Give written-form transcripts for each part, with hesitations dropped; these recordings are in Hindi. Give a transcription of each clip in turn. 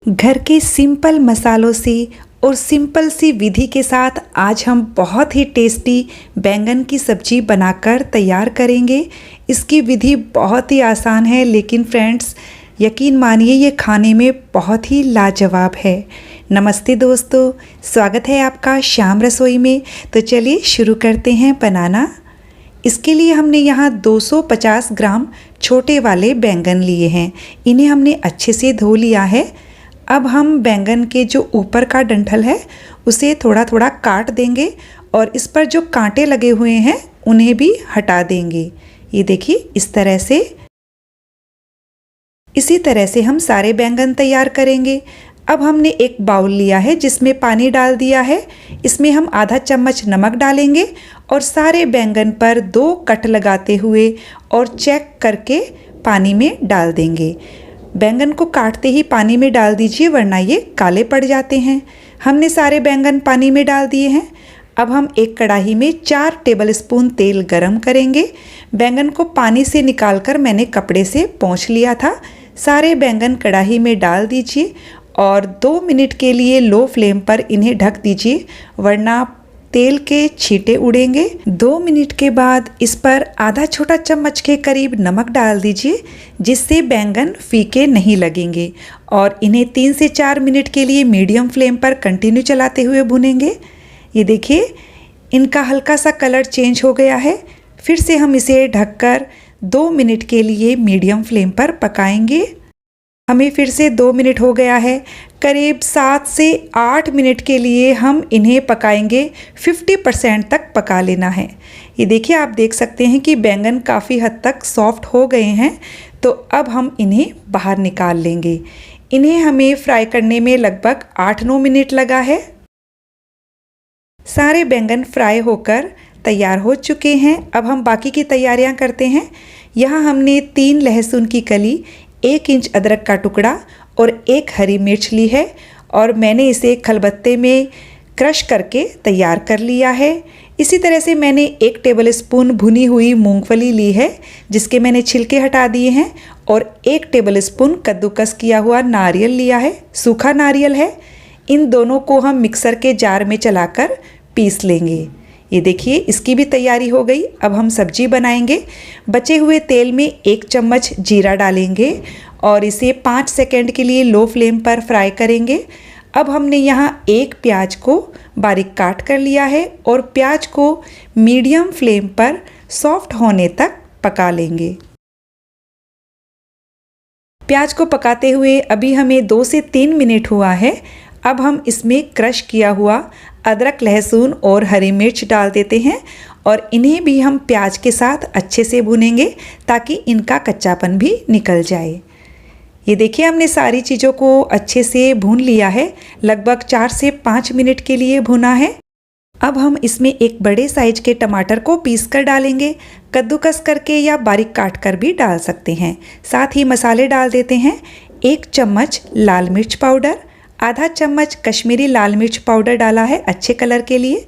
घर के सिंपल मसालों से और सिंपल सी विधि के साथ आज हम बहुत ही टेस्टी बैंगन की सब्जी बनाकर तैयार करेंगे। इसकी विधि बहुत ही आसान है, लेकिन फ्रेंड्स यकीन मानिए ये खाने में बहुत ही लाजवाब है। नमस्ते दोस्तों, स्वागत है आपका श्याम रसोई में। तो चलिए शुरू करते हैं बनाना। इसके लिए हमने यहाँ 250 ग्राम छोटे वाले बैंगन लिए हैं। इन्हें हमने अच्छे से धो लिया है। अब हम बैंगन के जो ऊपर का डंठल है उसे थोड़ा थोड़ा काट देंगे और इस पर जो कांटे लगे हुए हैं उन्हें भी हटा देंगे। ये देखिए इस तरह से। इसी तरह से हम सारे बैंगन तैयार करेंगे। अब हमने एक बाउल लिया है जिसमें पानी डाल दिया है। इसमें हम आधा चम्मच नमक डालेंगे और सारे बैंगन पर 2 कट लगाते हुए और चेक करके पानी में डाल देंगे। बैंगन को काटते ही पानी में डाल दीजिए, वरना ये काले पड़ जाते हैं। हमने सारे बैंगन पानी में डाल दिए हैं। अब हम एक कढ़ाई में 4 टेबलस्पून तेल गरम करेंगे। बैंगन को पानी से निकालकर मैंने कपड़े से पोंछ लिया था। सारे बैंगन कढ़ाई में डाल दीजिए और 2 मिनट के लिए लो फ्लेम पर इन्हें ढक दीजिए, वरना तेल के छींटे उड़ेंगे। 2 मिनट के बाद इस पर आधा छोटा चम्मच के करीब नमक डाल दीजिए, जिससे बैंगन फीके नहीं लगेंगे। और इन्हें 3 से 4 मिनट के लिए मीडियम फ्लेम पर कंटिन्यू चलाते हुए भुनेंगे। ये देखिए इनका हल्का सा कलर चेंज हो गया है। फिर से हम इसे ढककर 2 मिनट के लिए मीडियम फ्लेम पर पकाएंगे। हमें फिर से 2 मिनट हो गया है। करीब 7 से 8 मिनट के लिए हम इन्हें पकाएंगे। 50% तक पका लेना है। ये देखिए आप देख सकते हैं कि बैंगन काफ़ी हद तक सॉफ्ट हो गए हैं। तो अब हम इन्हें बाहर निकाल लेंगे। इन्हें हमें फ्राई करने में लगभग 8-9 मिनट लगा है। सारे बैंगन फ्राई होकर तैयार हो चुके हैं। अब हम बाकी की तैयारियां करते हैं। यहाँ हमने 3 लहसुन की कली, 1 इंच अदरक का टुकड़ा और 1 हरी मिर्च ली है और मैंने इसे खलबत्ते में क्रश करके तैयार कर लिया है। इसी तरह से मैंने 1 टेबलस्पून भुनी हुई मूंगफली ली है, जिसके मैंने छिलके हटा दिए हैं, और 1 टेबलस्पून कद्दूकस किया हुआ नारियल लिया है, सूखा नारियल है। इन दोनों को हम मिक्सर के जार में चलाकर पीस लेंगे। ये देखिए इसकी भी तैयारी हो गई। अब हम सब्जी बनाएंगे। बचे हुए तेल में 1 चम्मच जीरा डालेंगे और इसे 5 सेकंड के लिए लो फ्लेम पर फ्राई करेंगे। अब हमने यहाँ 1 प्याज को बारीक काट कर लिया है और प्याज को मीडियम फ्लेम पर सॉफ्ट होने तक पका लेंगे। प्याज को पकाते हुए अभी हमें 2 से 3 मिनट हुआ है। अब हम इसमें क्रश किया हुआ अदरक, लहसुन और हरी मिर्च डाल देते हैं और इन्हें भी हम प्याज के साथ अच्छे से भुनेंगे ताकि इनका कच्चापन भी निकल जाए। ये देखिए हमने सारी चीज़ों को अच्छे से भून लिया है। लगभग 4 से 5 मिनट के लिए भुना है। अब हम इसमें एक बड़े साइज के टमाटर को पीस कर डालेंगे। कद्दूकस करके या बारीक काट कर भी डाल सकते हैं। साथ ही मसाले डाल देते हैं। 1 चम्मच लाल मिर्च पाउडर, आधा चम्मच कश्मीरी लाल मिर्च पाउडर डाला है अच्छे कलर के लिए,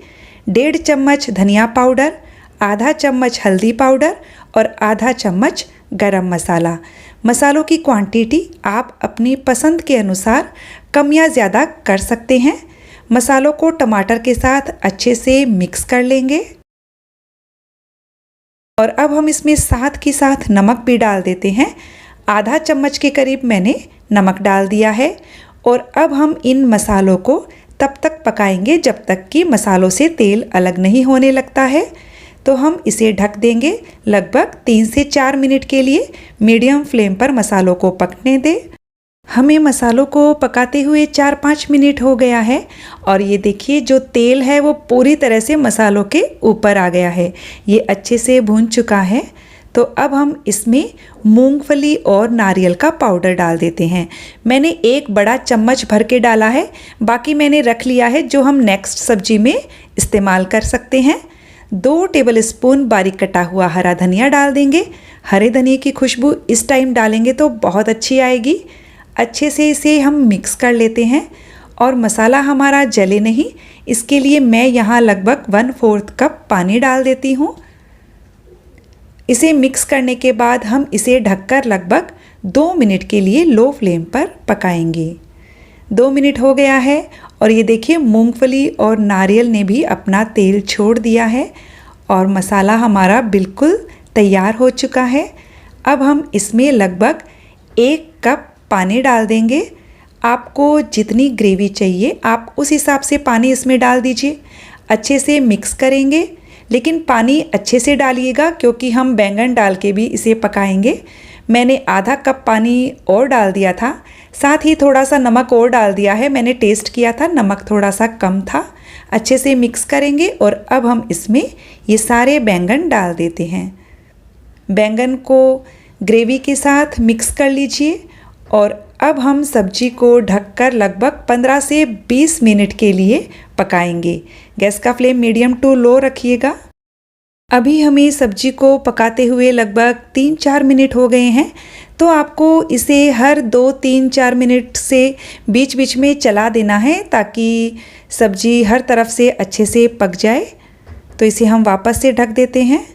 1.5 चम्मच धनिया पाउडर, आधा चम्मच हल्दी पाउडर और आधा चम्मच गरम मसाला। मसालों की क्वांटिटी आप अपनी पसंद के अनुसार कम या ज़्यादा कर सकते हैं। मसालों को टमाटर के साथ अच्छे से मिक्स कर लेंगे और अब हम इसमें साथ के साथ नमक भी डाल देते हैं। आधा चम्मच के करीब मैंने नमक डाल दिया है और अब हम इन मसालों को तब तक पकाएंगे जब तक कि मसालों से तेल अलग नहीं होने लगता है। तो हम इसे ढक देंगे। लगभग 3 से 4 मिनट के लिए मीडियम फ्लेम पर मसालों को पकने दें। हमें मसालों को पकाते हुए 4-5 मिनट हो गया है और ये देखिए जो तेल है वो पूरी तरह से मसालों के ऊपर आ गया है। ये अच्छे से भून चुका है। तो अब हम इसमें मूंगफली और नारियल का पाउडर डाल देते हैं। मैंने 1 बड़ा चम्मच भर के डाला है, बाकी मैंने रख लिया है जो हम नेक्स्ट सब्जी में इस्तेमाल कर सकते हैं। 2 टेबलस्पून बारीक कटा हुआ हरा धनिया डाल देंगे। हरे धनिया की खुशबू इस टाइम डालेंगे तो बहुत अच्छी आएगी। अच्छे से इसे हम मिक्स कर लेते हैं और मसाला हमारा जले नहीं, इसके लिए मैं यहाँ लगभग 1/4 कप पानी डाल देती हूँ। इसे मिक्स करने के बाद हम इसे ढककर लगभग 2 मिनट के लिए लो फ्लेम पर पकाएंगे। 2 मिनट हो गया है और ये देखिए मूंगफली और नारियल ने भी अपना तेल छोड़ दिया है और मसाला हमारा बिल्कुल तैयार हो चुका है। अब हम इसमें लगभग 1 कप पानी डाल देंगे। आपको जितनी ग्रेवी चाहिए आप उस हिसाब से पानी इसमें डाल दीजिए। अच्छे से मिक्स करेंगे, लेकिन पानी अच्छे से डालिएगा क्योंकि हम बैंगन डाल के भी इसे पकाएंगे। मैंने आधा कप पानी और डाल दिया था, साथ ही थोड़ा सा नमक और डाल दिया है। मैंने टेस्ट किया था, नमक थोड़ा सा कम था। अच्छे से मिक्स करेंगे और अब हम इसमें ये सारे बैंगन डाल देते हैं। बैंगन को ग्रेवी के साथ मिक्स कर लीजिए और अब हम सब्जी को ढककर लगभग 15 से 20 मिनट के लिए पकाएंगे। गैस का फ्लेम मीडियम टू लो रखिएगा। अभी हमें सब्जी को पकाते हुए लगभग 3-4 मिनट हो गए हैं, तो आपको इसे हर 2-3-4 मिनट से बीच बीच में चला देना है ताकि सब्जी हर तरफ से अच्छे से पक जाए। तो इसे हम वापस से ढक देते हैं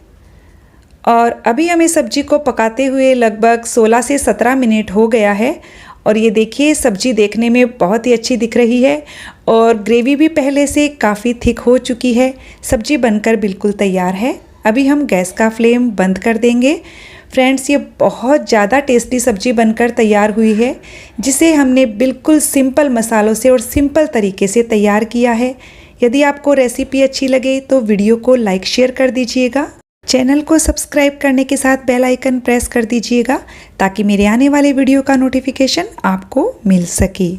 और अभी हमें सब्जी को पकाते हुए लगभग 16 से 17 मिनट हो गया है और ये देखिए सब्जी देखने में बहुत ही अच्छी दिख रही है और ग्रेवी भी पहले से काफ़ी थिक हो चुकी है। सब्जी बनकर बिल्कुल तैयार है। अभी हम गैस का फ्लेम बंद कर देंगे। फ्रेंड्स, ये बहुत ज़्यादा टेस्टी सब्जी बनकर तैयार हुई है, जिसे हमने बिल्कुल सिंपल मसालों से और सिंपल तरीके से तैयार किया है। यदि आपको रेसिपी अच्छी लगे तो वीडियो को लाइक शेयर कर दीजिएगा। चैनल को सब्सक्राइब करने के साथ बेल आइकन प्रेस कर दीजिएगा ताकि मेरे आने वाले वीडियो का नोटिफिकेशन आपको मिल सके।